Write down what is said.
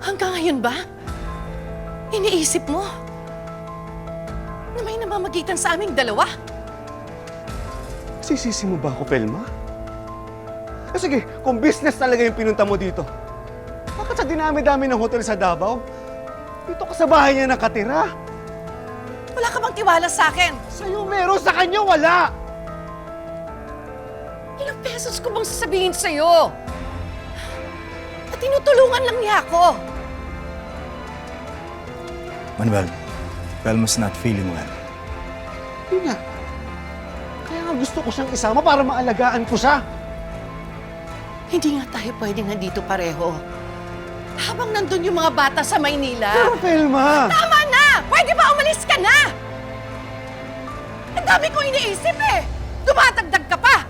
Hanggang ngayon ba? Iniisip mo na may namamagitan sa aming dalawa? Sisisi mo ba ako, Pelma? Sige, kung business talaga yung pinunta mo dito, bakit sa dinami-dami ng hotel sa Davao, dito ka sa bahay niya nakatira? Wala ka bang tiwala sa akin? Sa'yo meron, sa kanya wala! Ilang pesos ko bang sasabihin sa'yo? At tinutulungan lang niya ako. Manuel, Velma's not feeling well. Hindi nga. Kaya nga gusto ko siyang isama para maalagaan ko siya. Hindi nga tayo pwedeng nandito pareho. Habang nandun yung mga bata sa Maynila. Pero, Pelma! Tama na! Pwede ba umalis ka na? Ang dami kong iniisip eh! Dumatagdag ka pa!